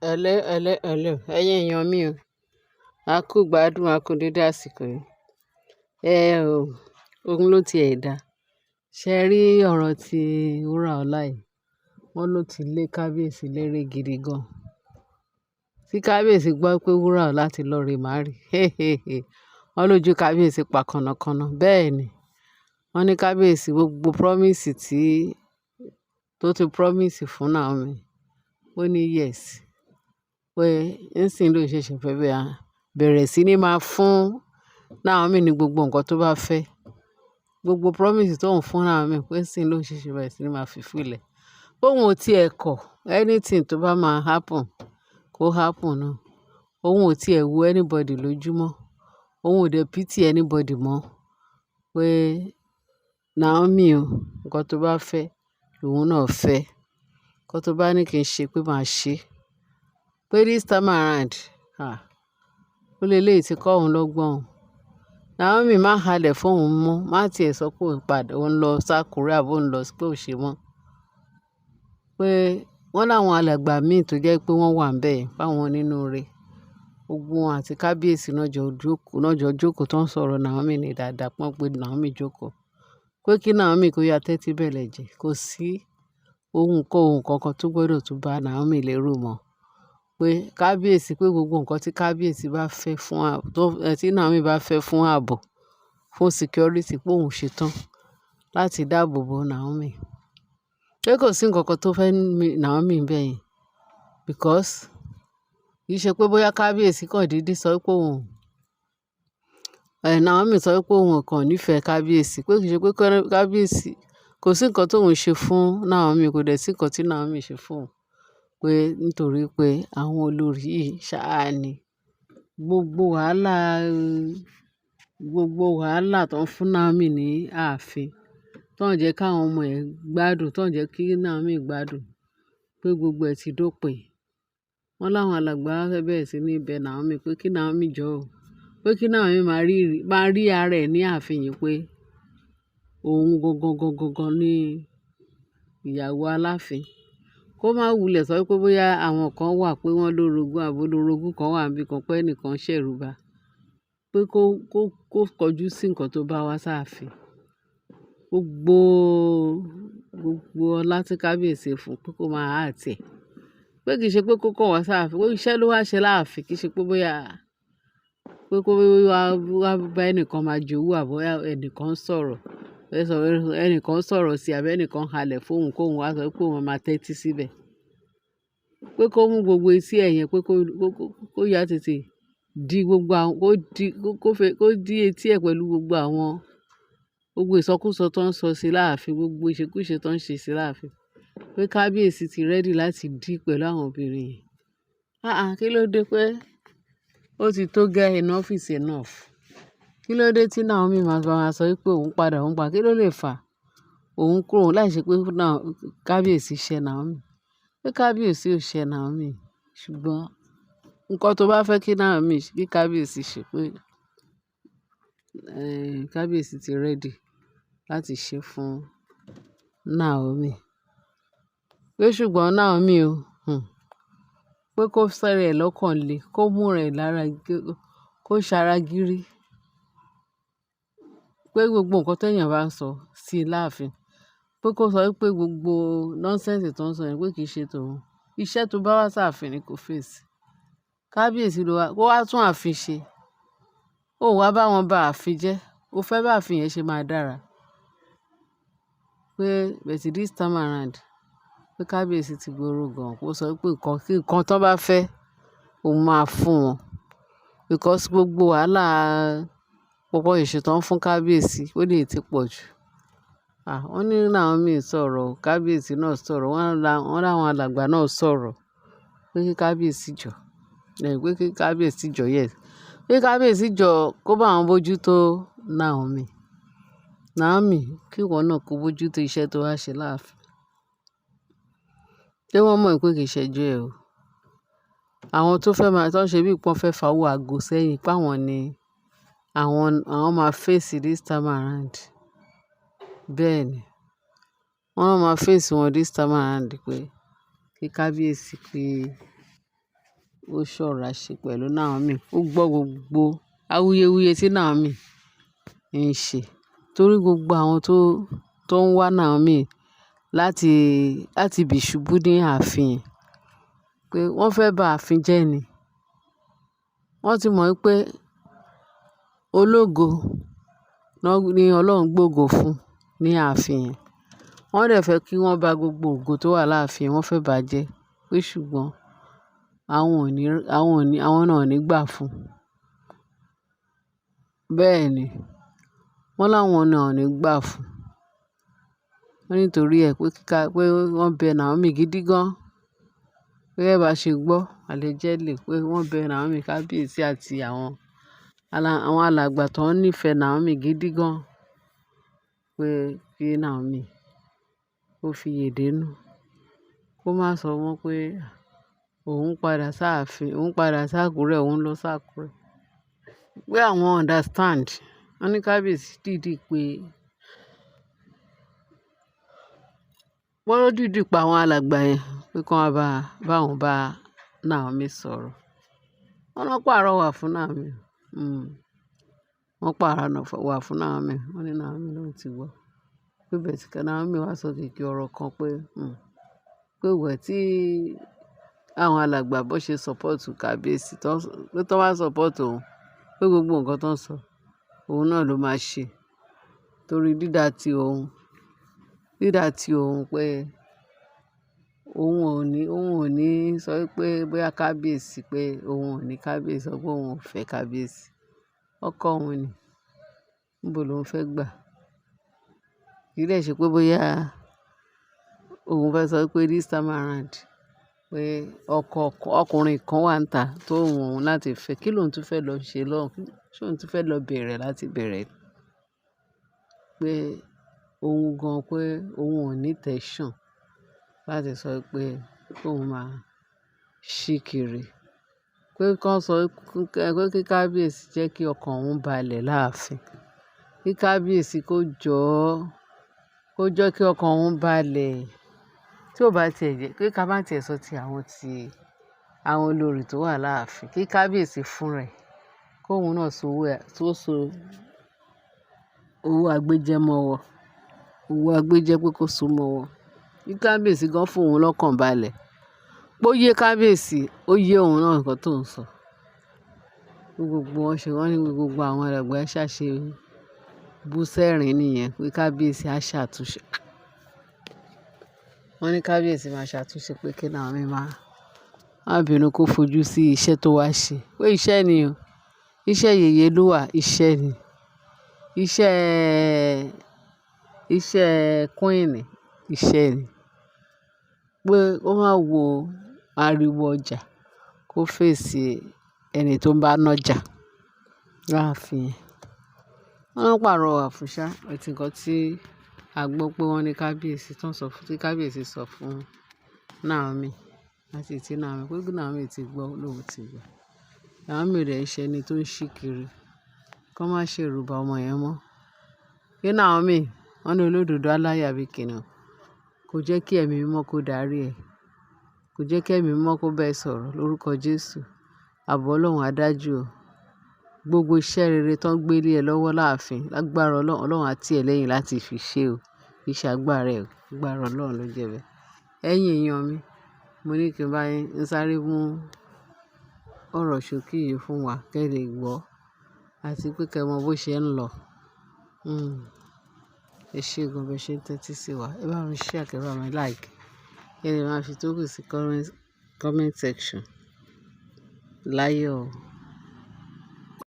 Ẹ̀lẹ́, ẹ̀yin èèyàn mi o, a kú gbádùn, a kú dédé àsìkò yìí. Ẹ o, ogun ló ti ẹ̀ dá. Ṣé ẹ rí ọ̀rọ̀ tí Wúràọlá yìí? Wọ́n ló ti lé kábíyèsí léré gidi gan. Tí kábíyèsí gbọ́ pé Wúràọlá ti lọ rè márì, wọ́n lójú kábíyèsí pa kànnàkànnà. Bẹ́ẹ̀ ni, wọ́n ní kábíyèsí gbogbo promise tó ti promise fún Naomi, ó ní yes. Pé nísìnyí ló ṣẹ̀ṣẹ̀ fẹ́ bẹ̀rẹ̀ sí ní máa fún Naomi ní gbogbo nǹkan tó bá fẹ́. Gbogbo promise tó ń fún Naomi pé nísìnyí ló ṣẹ̀ṣẹ̀ bẹ̀rẹ̀ sí ní máa fi fílẹ̀. Òun ò tí ẹ̀ kọ̀ anything tó bá máa happen kó happen náà. Òun ò tí ẹ̀ wo anybody lójúmọ́. Òun ò dẹ̀ pity anybody mọ́. Pé Naomi o, nǹkan tó bá fẹ́ lòun náà fẹ́. Nǹkan tó bá ní kí n ṣe pé màá ṣe. Pé this time around, ó lé léyìí tí kọ́ òun lọ́gbọ́n. Naomi má halẹ̀ fún òun mọ́. Má tí ẹ sọ pé òun padà, òun lọ s'Ákúrẹ́ àbí òun lọ pé ò ṣe mọ́. Pé wọ́n láwọn alàgbà míì tó jẹ́ pé wọ́n wà níbẹ̀ fáwọn onínúure. Gbogbo wọn àti kábíyèsí náà jọ jókòó tó ń sọ̀rọ̀ Naomi ní dáadáa pọ́n pé Naomi jókòó. Pé kí Naomi kó ya tẹ́tí bẹ̀lẹ̀ jẹ. Kò sí ohun kankan tó gbọdọ̀ tún bá Naomi lérò mọ́. Pé kábíyèsí pé gbogbo nǹkan tí kábíyèsí bá fẹ́ fún tí Naomi bá fẹ́ fún ààbò, fún security pé òun ṣe tán láti dáàbò bo Naomi. Pé kò sí nǹkan kan tó fẹ́ Naomi bẹ́ẹ̀ yẹn. Because kì í ṣe pé bóyá kábíyèsí kàn dídí sọ pé Naomi sọ pé òun kàn nífẹ̀ẹ́ kábíyèsí. Pé kì í ṣe pé kábíyèsí kò sí nǹkan tó ń ṣe fún Naomi, kò dẹ̀ sí nǹkan tí Naomi ṣe fún òun. Pé nítorí pé àwọn olórí yìí ṣáá ni gbogbo wàhálà tó ń fún Naomi ní ààfin, tó ń jẹ́ káwọn ọmọ ẹ̀ gbádùn, tó ń jẹ́ kí Naomi gbádùn, pé gbogbo ẹ̀ ti dópin. Wọ́n láwọn alàgbà fẹ́ bẹ̀rẹ̀ sí ní bẹ Naomi pé kí Naomi jọ̀ọ́ o. Pé kí Naomi máa rí ara ẹ̀ ní ààfin yìí pé òun gangan ní ìyàwó Aláàfin. Kó má wulẹ̀ sọ pé bóyá àwọn kan wà pé wọ́n lórogún àbó lórogún kan wà níbí kan pé ẹnìkan ṣẹ̀rùbà. Pé kó kọjú sí nǹkan tó bá wá sáàfin. Gbogbo ọlá tí kábíyèsí fún pé kó máa act ẹ̀. Pé kì í ṣe pé kó kàn wá sáàfin. Pé iṣẹ́ ló wá ṣe láàfin. Kì í ṣe pé bóyá pé kó wá bá ẹnìkan máa jowú àbí ẹnìkan sọ̀rọ̀. Ẹnìkan sọ̀rọ̀ sí àbí ẹnìkan halẹ̀ fún òun kó òun wá sọ pé òun máa tẹ́tí síbẹ̀. Pé kó mú gbogbo etí ẹ̀ yẹn pé kó yá tètè di gbogbo àwọn kó dí etí ẹ̀ pẹ̀lú gbogbo ìsọkúsọ tó ń sọ sí láàfin, gbogbo ìṣekúṣe tó ń ṣe sí láàfin. Pé kábíyèsí ti ready láti dí pẹ̀lú àwọn obìnrin yìí. Kí ló dé pé ó ti tó gẹ́ enough is enough. Kí ló dé tí Naomi máa sọ pé òun padà. Kí ló lè fà òun kúrò láìṣe pé kábíyèsí ṣẹ Naomi. Pé kábíyèsí ò ṣẹ Naomi. Ṣùgbọ́n nǹkan tó bá fẹ́ kí kábíyèsí ṣe pé kábíyèsí ti ready láti ṣe fún Naomi. Pé ṣùgbọ́n Naomi o, pé kó sẹ́rẹ̀ ẹ̀ lọ́kàn le, kó mú rẹ̀ lára, kó ṣara gírí. Pé gbogbo nǹkan tí èèyàn bá ń sọ sí láàfin, pé kó sọ pé gbogbo nonsense tó ń sọ yẹn pé kì í ṣe tòun. Iṣẹ́ tó bá wá sáàfin ni kó face. Kábíyèsí kó wá tún ààfin ṣe. Ó wá bá wọn ba ààfin jẹ́. Ó fẹ́ bá ààfin yẹn ṣe máa dára. Pé but this time around, pé kábíyèsí ti gbòòrò gan. Kó sọ pé nǹkan tó bá fẹ́ òun máa fún wọn. Because gbogbo wàhálà pọ̀pọ̀ ìṣe tó ń fún kábíyèsí ó lè ti pọ̀ jù. Wọ́n ní Naomi sọ̀rọ̀, kábíyèsí náà sọ̀rọ̀, wọ́n láwọn alàgbà náà sọ̀rọ̀. Pé kí kábíyèsí jọ̀ọ́. Pé kí kábíyèsí jọ̀ọ́, yes. Pé kábíyèsí jọ̀ọ́ kó bá wọn bójú tó Naomi. Naomi kí ìwọ náà kó bójú tó iṣẹ́ tó wá ṣe láàfin. Pé wọ́n mọ̀ pé kì í ṣẹjú ẹ o. Àwọn tó ń ṣe bí ìpọ́n fẹ́ fa owó ago sẹ́yìn pé àwọn ni àwọn máa face this time around. Bẹ́ẹ̀ ni. Wọ́n máa face wọn this time around pé kí kábíyèsí pé ó ṣọ̀rọ̀ àṣẹ pẹ̀lú Naomi. Ó gbọ́ gbogbo awuyewuye tí Naomi ń ṣe. Torí gbogbo àwọn tó ń wá Naomi láti bì ṣubú ní ààfin pé wọ́n fẹ́ ba ààfin jẹ́ ni. Wọ́n ti mọ̀ pé ológo ni Ọlọ́run gbógo fún ní ààfin yẹn. Wọ́n dẹ̀ fẹ́ kí wọ́n ba gbogbo ògo tó wà láàfin, wọ́n fẹ́ bàjẹ́. Pé ṣùgbọ́n àwọn náà ò ní gbà fún. Bẹ́ẹ̀ ni, wọ́n láwọn náà ò ní gbà fún. Wọ́n nítorí ẹ̀ pé wọ́n bẹ Naomi gidi gan. Gẹ́gẹ́ bá ṣe gbọ́ allegedly pé wọ́n bẹ Naomi kábíyèsí àti àwọn alàgbà tó ń nífẹ̀ẹ́ Naomi gidi gan. Pé kí Naomi ó fi yèdè nú. Kó má sọ wọ́n pé òun padà sáàfin, òun padà s'Ákúrẹ́, òun lọ s'Ákúrẹ́. Pé àwọn understand. Wọ́n ní kábíyèsí dìídì pé wọ́n ló dìídì pa àwọn alàgbà yẹn pé kí wọ́n bá wọn bá Naomi sọ̀rọ̀. Wọ́n lọ pàrọwà fún Naomi. Wọ́n pàrọwà fún Naomi. Wọ́n ní Naomi ló ti gbọ́. Pé bẹ́ẹ̀ tí Naomi wá sọ kìkì ọ̀rọ̀ kan pé ìwẹ̀ tí àwọn alàgbà bó ṣe support kábíyèsí pé tó wá support òun pé gbogbo nǹkan tó ń sọ òun náà ló máa ṣe. Torí dídá tí òun pé òun ò ní sọ pé bóyá kábíyèsí pé òun ò ní kábíyèsí sọ pé òun ò fẹ́ kábíyèsí. Ọkọ òun ni. Níbo lòun fẹ́ gbà? Kì í dẹ̀ ṣe pé bóyá òun fẹ́ sọ pé this time around pé ọkùnrin kan wà níta tó wù òun láti fẹ́. Kí lòun tún fẹ́ lọ ṣe lọ́hùn? Ṣé òun tún fẹ́ lọ bẹ̀rẹ̀ láti bẹ̀rẹ̀? Pé òun gan pé òun ò ní intention láti sọ pé òun máa ṣí kiri. Pé kí kábíyèsí jẹ́ kí ọkàn òun balẹ̀ láàfin. Kí kábíyèsí kó jọ́ kí ọkàn òun balẹ̀. Tí ó bá tiẹ̀ jẹ́ pé ká má tiẹ̀ sọ ti àwọn olórí tó wà láàfin. Kí kábíyèsí fún rẹ̀ kó òun náà so owó agbéjẹ́mọ́wọ́. Owó agbéjẹ́ pé kó so mọ́wọ́. Kí kábíyèsí gan fún òun lọ́kàn balẹ̀. Pé ó yé kábíyèsí, ó yé òun náà nǹkan tó ń sọ. Gbogbo wọ́n ní gbogbo àwọn alàgbà ṣàṣe bú sẹ́rìn nìyẹn pé kábíyèsí á ṣàtúnṣe. Wọ́n ní kábíyèsí máa ṣàtúnṣe pé kí Naomi má bínú kó fojú sí iṣẹ́ tó wá ṣe. Pé iṣẹ́ ni o. Iṣẹ́ yèyé ló wà, iṣẹ́ ni. Iṣẹ́ queen, iṣẹ́ ni. Pé ó máa wo ariwo ọjà kó fèsì ẹni tó ń bá nájà láàfin. Wọ́n lọ pàrọwà fún ṣá. Ẹ̀tì nǹkan tí a gbọ́ pé wọ́n ní kábíyèsí tí kábíyèsí sọ fún Naomi àti tí Naomi pé Naomi ti gbọ́ lóun ti gbọ́. Naomi rẹ̀ ń ṣe ẹni tó ń ṣí kiri. Kọ́ má ṣe rùbà ọmọ yẹn mọ́. Kí Naomi, wọ́n ní olódodo aláyà bí kìnnìún. Kò jẹ́ kí ẹ̀mí mímọ́ kó darí ẹ̀. Kò jẹ́ kí ẹ̀mí mímọ́ kó bá ẹ sọ̀rọ̀ lórúkọ Jésù. Ààbò Ọlọ́run á dájú o. Gbogbo iṣẹ́ rere tó ń gbé lé ẹ lọ́wọ́ láàfin lágbára Ọlọ́run á tì ẹ́ lẹ́yìn láti fi ṣe o. Iṣẹ́ agbára ẹ̀ agbára Ọlọ́run ló jẹ́ bẹ́ẹ̀. Ẹ̀yin èèyàn mi, mo ní kí n bá yín sáré mú ọ̀rọ̀ ṣókí yìí fún wa kẹ́ lè gbọ́ àti pé kẹ́ mọ bó ṣe ń lọ. Ẹ ṣé gan bẹ́ẹ̀ ṣe ń tẹ́tí sí wa. Ẹ bá mi share, kẹ́ bá mi like. Ẹ lè máa fi tókù sí comment section. Láyọ̀ o.